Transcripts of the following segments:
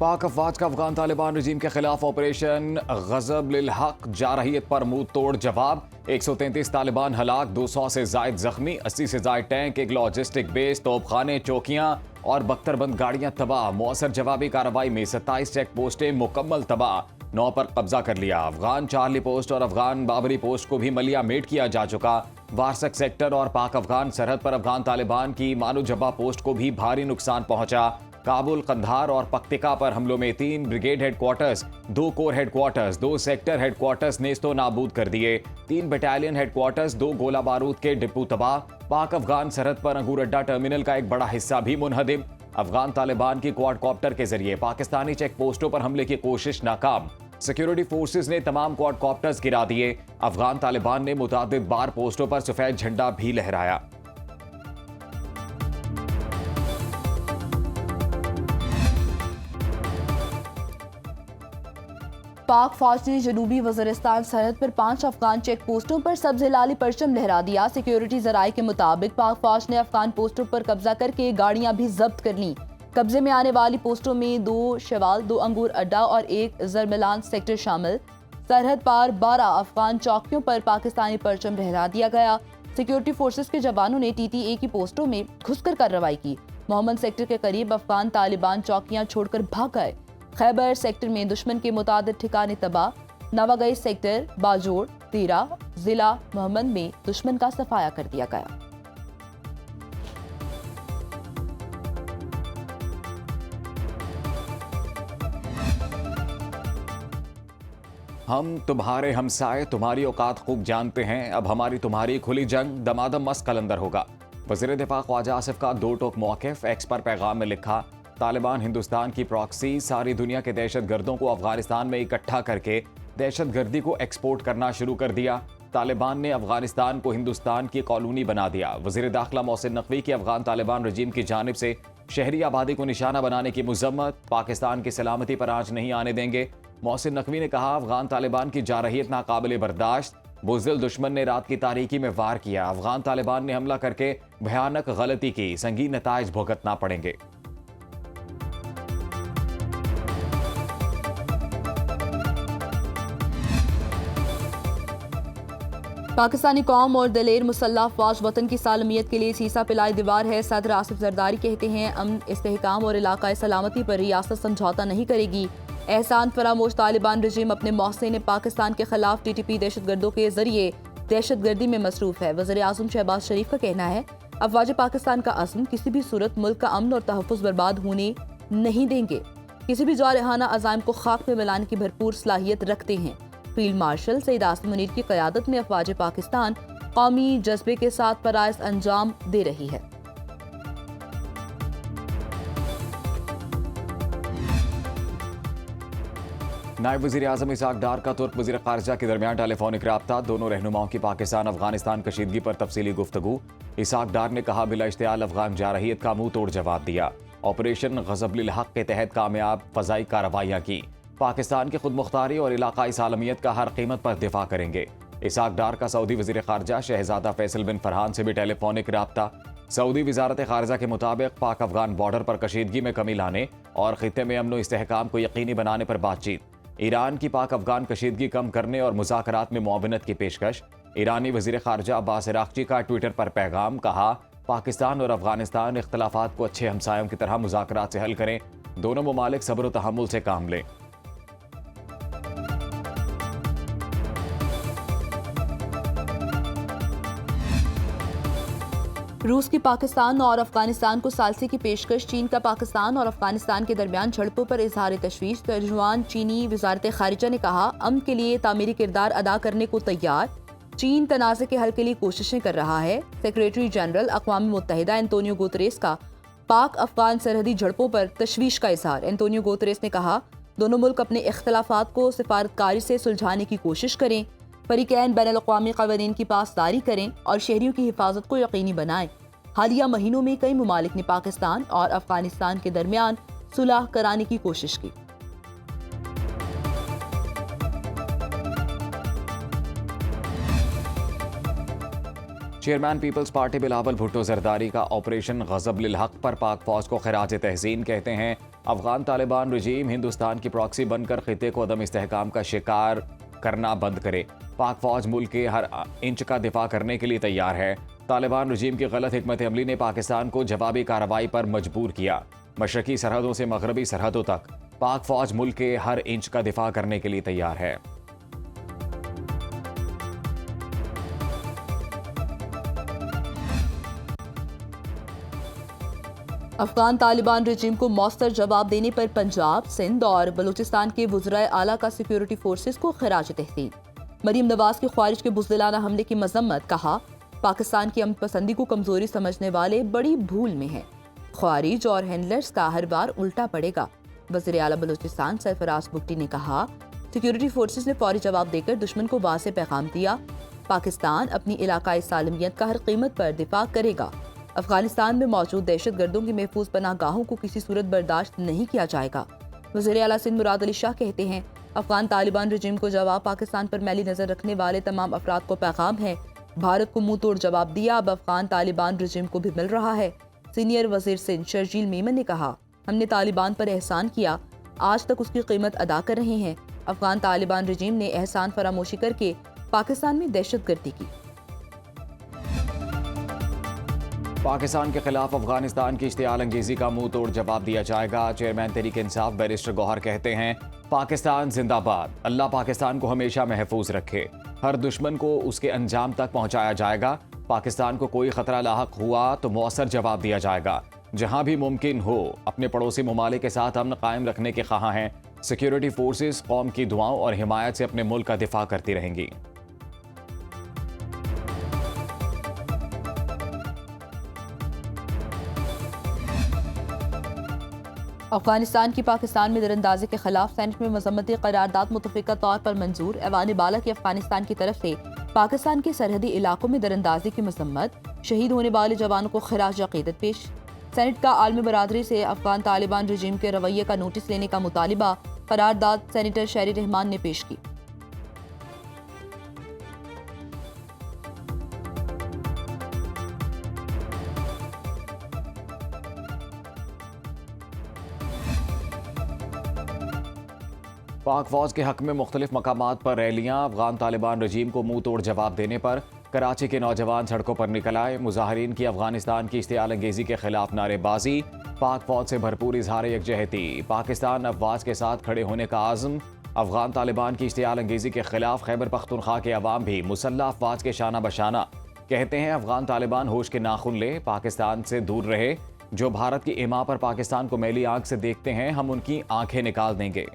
पाक अफवाज का अफगान तालिबान रजीम के खिलाफ ऑपरेशन गजब लिल हक जारहियत पर मुंह तोड़ जवाब। 133 तालिबान हलाक, 200 से जायद जख्मी, 80 से जायद टैंक, एक लॉजिस्टिक बेस, तोपखाने, चौकियां और बख्तरबंद गाड़ियां तबाह। मौसर जवाबी कार्रवाई में 27 चेक पोस्टें मुकम्मल तबाह, 9 पर कब्जा कर लिया। अफगान चार्ली पोस्ट और अफगान बाबरी पोस्ट को भी मलिया मेट किया जा चुका। वारसक सेक्टर और पाक अफगान सरहद पर अफगान तालिबान की मानूजबा पोस्ट को भी भारी नुकसान पहुंचा। काबुल, कंधार और पख्तिका पर हमलों में 3 brigade headquarters, 2 corps headquarters, 2 sector headquarters नेस्तो नाबूद कर दिए। 3 बटालियन हेडक्वार्टर्स, 2 गोला बारूद के डिपो तबाह। पाक अफगान सरहद पर अंगूर अड्डा टर्मिनल का एक बड़ा हिस्सा भी मुनहदिम। अफगान तालिबान की क्वाडकॉप्टर के जरिए पाकिस्तानी चेक पोस्टों पर हमले की कोशिश नाकाम। सिक्योरिटी फोर्सेस ने तमाम क्वाडकॉप्टर्स गिरा दिए। अफगान तालिबान ने मुतादिद बार पोस्टों पर सफेद झंडा भी लहराया। पाक फौज ने जनूबी वज़ीरिस्तान सरहद पर 5 अफगान चेक पोस्टों पर सब्ज़ हिलाली परचम लहरा दिया। सिक्योरिटी ज़राए के मुताबिक पाक फौज ने अफगान पोस्टों पर कब्जा करके गाड़ियां भी जब्त कर लीं। कब्जे में आने वाली पोस्टों में 2 शवाल, 2 अंगूर अड्डा और 1 जरमिलान सेक्टर शामिल। सरहद पार 12 अफगान चौकियों पर पाकिस्तानी परचम लहरा दिया गया। सिक्योरिटी फोर्सेस के जवानों ने TTA की पोस्टों में घुसकर कार्रवाई की। मोहम्मद सेक्टर के करीब अफगान तालिबान चौकियां छोड़कर भाग गए। खैबर सेक्टर में दुश्मन के मुतादिद ठिकाने तबाह। नवागई सेक्टर, बाजोड़, तीरा, जिला मोहम्मद में दुश्मन का सफाया कर दिया गया। हम तुम्हारे हमसाए तुम्हारी औकात खूब जानते हैं, अब हमारी तुम्हारी खुली जंग दमादम मस्त कलंदर होगा। वज़ीर दिफा ख्वाजा आसिफ का 2 टोक मौक़िफ़। एक्स पर पैगाम में लिखा, तालिबान हिंदुस्तान की प्रॉक्सी सारी दुनिया के दहशत गर्दों को अफगानिस्तान में इकट्ठा करके दहशत गर्दी को एक्सपोर्ट करना शुरू कर दिया। तालिबान ने अफगानिस्तान को हिंदुस्तान की कॉलोनी बना दिया। वज़ीर दाखिला मोहसिन नकवी की अफगान तालिबान रजीम की जानिब से शहरी आबादी को निशाना बनाने की मुज़म्मत, पाकिस्तान की सलामती पर आंच नहीं आने देंगे। मोहसिन नकवी ने कहा, अफगान तालिबान की जारहियत नाकाबिले बर्दाश्त। बुज़दिल दुश्मन ने रात की तारीकी में वार किया। अफगान तालिबान ने हमला करके भयानक गलती की, संगीन नताइज भुगतना पड़ेंगे। पाकिस्तानी कौम और दलेर मुसल्लह फौज वतन की सालमियत के लिए सीसा पिलाई दीवार है। सदर आसिफ जरदारी कहते हैं, अमन, इस्तेहकाम और इलाकाई सलामती पर रियासत समझौता नहीं करेगी। एहसान फरामोश तालिबान रजीम अपने मौक़े पाकिस्तान के खिलाफ TTP दहशत गर्दों के जरिए दहशत गर्दी में मसरूफ है। वज़ीर आज़म शहबाज शरीफ का कहना है, अफवाज पाकिस्तान का अज़्म किसी भी सूरत मुल्क का अमन और तहफ़्फ़ुज़ बर्बाद होने नहीं देंगे। किसी भी जारहाना अज़ाइम को खाक में मिलाने की भरपूर सलाहियत रखते हैं। फील्ड मार्शल सईद आसिम मुनीर की क़यादत में अफवाज पाकिस्तान कौमी जज्बे के साथ फराइज़ अंजाम दे रही है। नायब वज़ीर आज़म इसाक डार का तुर्क वज़ीर ख़ारिजा के दरमियान टेलीफोनिक रब्ता। दोनों रहनुमाओं की पाकिस्तान अफगानिस्तान कशीदगी पर तफसीली गुफ्तगू। इसाक डार ने कहा, बिला इश्तियाल अफगान जारहियत का मुंह तोड़ जवाब दिया। ऑपरेशन गज़ब लिल हक के तहत कामयाब फ़ज़ाई कार्रवाइयाँ की। पाकिस्तान की खुद मुख्तारी और इलाकाई सालमियत का हर कीमत पर दिफा करेंगे। इसाक डार का सऊदी वज़ीर ख़ारिजा शहज़ादा फैसल बिन फरहान से भी टेलीफोनिक रब्ता। सऊदी वज़ारत ख़ारिजा के मुताबिक पाक अफगान बॉर्डर पर कशीदगी में कमी लाने और ख़ित्ते में अमन व इस्तेहकाम को यकीनी बनाने पर बातचीत। ईरान की पाक अफगान कशीदगी कम करने और मुज़ाकरात में मुआवनत की पेशकश। ईरानी वज़ीर ख़ारिजा अब्बास इराक़ची का ट्विटर पर पैगाम, कहा, पाकिस्तान और अफगानिस्तान इख्तलाफात को अच्छे हमसायों की तरह मुज़ाकरात से हल करें। दोनों ममालिक सब्र व तहम्मुल से काम लें। रूस की पाकिस्तान और अफगानिस्तान को सालसे की पेशकश। चीन का पाकिस्तान और अफगानिस्तान के दरमियान झड़पों पर इजहार तशवीश। तर्जुमान चीनी वजारत खारिजा ने कहा, अमन के लिए तामीरी किरदार अदा करने को तैयार। चीन तनाज़े के हल के लिए कोशिशें कर रहा है। सेक्रेटरी जनरल अक़वाम मुत्तहिदा एंटोनियो गुतरेस का पाक अफगान सरहदी झड़पों पर तशवीश का इजहार। एंटोनियो गुतरेस ने कहा, दोनों मुल्क अपने इख्तलाफात को सिफारतकारी से सुलझाने की कोशिश करें। फरीकैन बैनुल-अक़वामी क़वानीन की पासदारी करें और शहरियों की हिफाजत को यकीनी बनाएं। हालिया महीनों में कई ममालिक ने पाकिस्तान और अफगानिस्तान के दरमियान सुलह कराने की कोशिश की। चेयरमैन पीपल्स पार्टी बिलावल भुट्टो जरदारी का ऑपरेशन गजब लिल हक पर पाक फौज को खिराज तहसीन। कहते हैं, अफगान तालिबान रजीम हिंदुस्तान की प्रॉक्सी बनकर खिते को अदम इस्तेहकाम का शिकार करना बंद करे। पाक फौज मुल्क के हर इंच का दिफा करने के लिए तैयार है। तालिबान रजीम की गलत हिकमत अमली ने पाकिस्तान को जवाबी कार्रवाई पर मजबूर किया। मशरकी सरहदों से मगरबी सरहदों तक पाक फौज मुल्क के हर इंच का दिफा करने के लिए तैयार है। अफगान तालिबान रजीम को मौसर जवाब देने पर पंजाब, सिंध और बलूचिस्तान के वज़राए आला का सिक्योरिटी फोर्सेस को खराज तहसीन। मरीम नवाज के ख्वारिज के बुज़दिलाना हमले की मजम्मत, कहा पाकिस्तान की अमन पसंदी को कमजोरी समझने वाले बड़ी भूल में हैं। ख्वारिज और हैंडलर्स का हर बार उल्टा पड़ेगा। वज़ीर आला बलूचिस्तान सरफराज बुगटी ने कहा सिक्योरिटी फोर्सेस ने फौरी जवाब देकर दुश्मन को वाज़ेह पैगाम दिया। पाकिस्तान अपनी इलाकाई सालमियत का हर कीमत पर दिफा करेगा। अफगानिस्तान में मौजूद दहशतगर्दों की महफूज पनाहगाहों को किसी सूरत बर्दाश्त नहीं किया जाएगा। वज़ीर आला सिंध मुराद अली शाह कहते हैं अफगान तालिबान रजीम को जवाब पाकिस्तान पर मैली नजर रखने वाले तमाम अफराद को पैगाम है। भारत को मुंह तोड़ जवाब दिया, अब अफगान तालिबान रजीम को भी मिल रहा है। सीनियर वजीर सिंध शर्जील मेमन ने कहा हमने तालिबान पर एहसान किया, आज तक उसकी कीमत अदा कर रहे हैं। अफगान तालिबान रजीम ने एहसान फरामोशी करके पाकिस्तान में दहशतगर्दी की। पाकिस्तान के खिलाफ अफगानिस्तान की इश्तियाल अंगेजी का मुंह तोड़ जवाब दिया जाएगा। चेयरमैन तहरीक इंसाफ बैरिस्टर गौहर कहते हैं पाकिस्तान जिंदाबाद, अल्लाह पाकिस्तान को हमेशा महफूज रखे। हर दुश्मन को उसके अंजाम तक पहुंचाया जाएगा। पाकिस्तान को कोई खतरा लाहक हुआ तो मौसर जवाब दिया जाएगा। जहां भी मुमकिन हो अपने पड़ोसी ममालिक के साथ अमन कायम रखने के ख्वाह हैं। सिक्योरिटी फोर्सेस कौम की दुआओं और हिमायत से अपने मुल्क का दिफा करती रहेंगी। अफगानिस्तान की पाकिस्तान में दरअंदाजी के खिलाफ सेनेट में मजम्मती करारदाद मुतफ़िका तौर पर मंजूर। ऐवान बाला की अफगानिस्तान की तरफ से पाकिस्तान के सरहदी इलाकों में दरअंदाजी की मजम्मत, शहीद होने वाले जवानों को खिराज अक़ीदत पेश। सेनेट का आलमी बरादरी से अफगान तालिबान रजीम के रवैये का नोटिस लेने का मुतालिबा करारदाद सेनेटर शहरी रहमान ने पेश की। पाक फौज के हक में मुख्तलिफ मकामात पर रैलियां। अफगान तालिबान रजीम को मुंह तोड़ जवाब देने पर कराची के नौजवान सड़कों पर निकल आए। मुजाहिरीन की अफगानिस्तान की इश्तियाल अंगेजी के खिलाफ नारेबाजी। पाक फौज से भरपूर इजहार यकजहती। पाकिस्तान अफवाज के साथ खड़े होने का आज़म। अफगान तालिबान की इश्तियाल अंगेजी के खिलाफ खैबर पख्तूनख्वा के अवाम भी मुसल्लह अफवाज के शाना बशाना। कहते हैं अफगान तालिबान होश के नाखून ले, पाकिस्तान से दूर रहे। जो भारत की इमा पर पाकिस्तान को मैली आंख से देखते हैं, हम उनकी आंखें निकाल देंगे।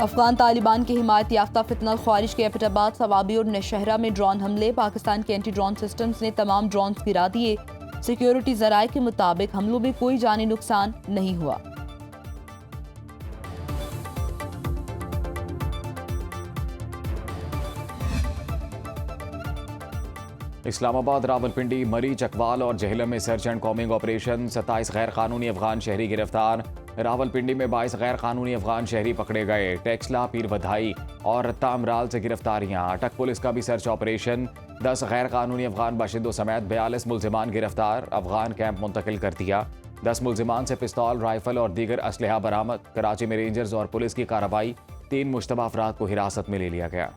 अफगान तालिबान की हिमायत याफ्ता फितनल ख्वारिज के एबटाबाद, सवाबी और नौशहरा में ड्रोन हमले। पाकिस्तान के एंटी ड्रोन सिस्टम्स ने तमाम ड्रोन गिरा दिए। सिक्योरिटी जराये के मुताबिक हमलों में कोई जानी नुकसान नहीं हुआ। इस्लामाबाद, रावलपिंडी, मरी, चकवाल और जहलम में सर्च एंड कॉम्बिंग ऑपरेशन। 27 गैर कानूनी अफगान शहरी गिरफ्तार। रावलपिंडी में 22 गैर कानूनी अफगान शहरी पकड़े गए। टेक्सला, पीर बधाई और रत्ता अमराल से गिरफ्तारियां। अटक पुलिस का भी सर्च ऑपरेशन। 10 गैर कानूनी अफगान बाशिंदों समेत 42 मुल्जिमान गिरफ्तार। अफगान कैंप मुंतकिल कर दिया। 10 मुल्जिमान से पिस्तौल, राइफल और दीगर असलहा बरामद। कराची में रेंजर्स और पुलिस की कार्रवाई। 3 मुश्तबा अफराद को हिरासत में ले लिया गया।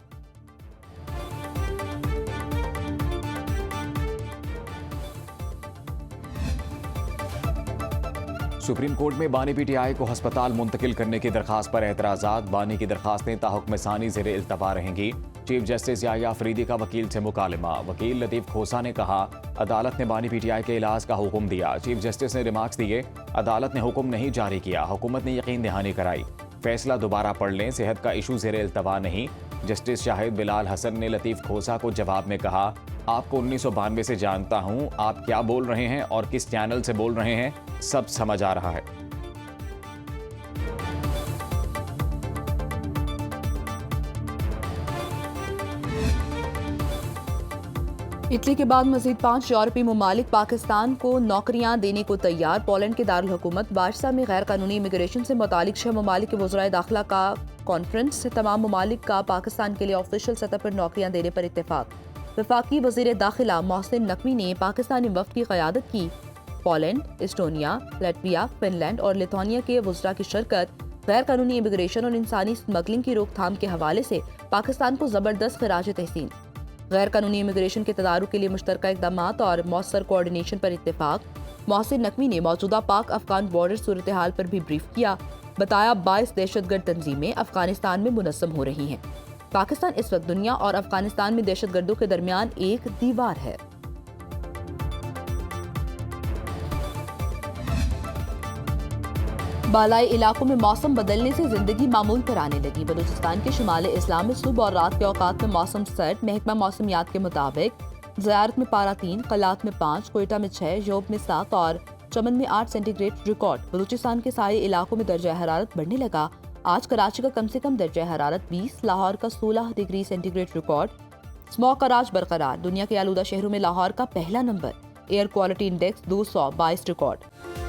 सुप्रीम कोर्ट में बानी पीटीआई को हस्पताल मुंतकिल करने की दरखास्त पर एतराज़ात। बानी की दरखास्तें ताहुक्म सानी ज़ेर इल्तवा रहेंगी। चीफ जस्टिस याह्या अफरीदी का वकील से मुकालमा। वकील लतीफ़ खोसा ने कहा अदालत ने बानी पीटीआई के इलाज का हुक्म दिया। चीफ जस्टिस ने रिमार्क्स दिए अदालत ने हुक्म नहीं जारी किया, हुकूमत ने यकीन दहानी कराई। फैसला दोबारा पढ़ लें, सेहत का इशू ज़ेर इल्तवा नहीं। जस्टिस शाहिद बिलाल हसन ने लतीफ़ खोसा को जवाब में कहा आपको 1992 से जानता हूं, आप क्या बोल रहे हैं और किस चैनल से बोल रहे हैं सब समझ आ रहा है। इटली के बाद मजीद 5 यूरोपीय ममालिक पाकिस्तान को नौकरियां देने को तैयार। पोलैंड के दारुल हुकूमत वारसा में गैर कानूनी इमिग्रेशन से मुतालिक 6 ममालिक के वज़राए दाखिला का कॉन्फ्रेंस से तमाम ममालिक का पाकिस्तान के लिए ऑफिशियल सतह पर नौकरियां देने पर इत्तेफाक। वफाकी वज़ीर दाखिला मोहसिन नकवी ने पाकिस्तानी वफ़द की क़यादत की। पोलैंड, एस्टोनिया, लैटविया, फिनलैंड और लिथुआनिया के वज़रा की शिरकत गैर कानूनी इमिग्रेशन और इंसानी स्मगलिंग की रोकथाम के हवाले से पाकिस्तान को ज़बरदस्त खराज तहसीन। गैर कानूनी इमिग्रेशन के तदारुक के लिए मुश्तरका इक़दाम और मौसर कोऑर्डिनेशन पर इत्तेफाक। मोहसिन नकवी ने मौजूदा पाक अफगान बॉर्डर सूरत हाल पर भी ब्रीफ किया। बताया 22 दहशतगर्द तंजीमें अफगानिस्तान में मुनज़्ज़म हो रही हैं। पाकिस्तान इस वक्त दुनिया और अफगानिस्तान में दहशतगर्दों के दरमियान एक दीवार है। बालाई इलाकों में मौसम बदलने से जिंदगी मामूल पर आने लगी। बलूचिस्तान के शुमाल इस्लाम में सुबह और रात के औकात में मौसम सर्द। महकमा मौसमियात के मुताबिक ज़ियारत में पारा 3, कलात में 5, कोयटा में 6, योब में 7 और चमन में 8 सेंटीग्रेड रिकॉर्ड। बलूचिस्तान के सारे इलाकों में दर्जा हरारत बढ़ने लगा। आज कराची का कम से कम दर्जा हरारत 20, लाहौर का 16 डिग्री सेंटीग्रेड रिकॉर्ड। स्मॉग का राज बरकरार। दुनिया के आलूदा शहरों में लाहौर का पहला number. Air quality index 222 record.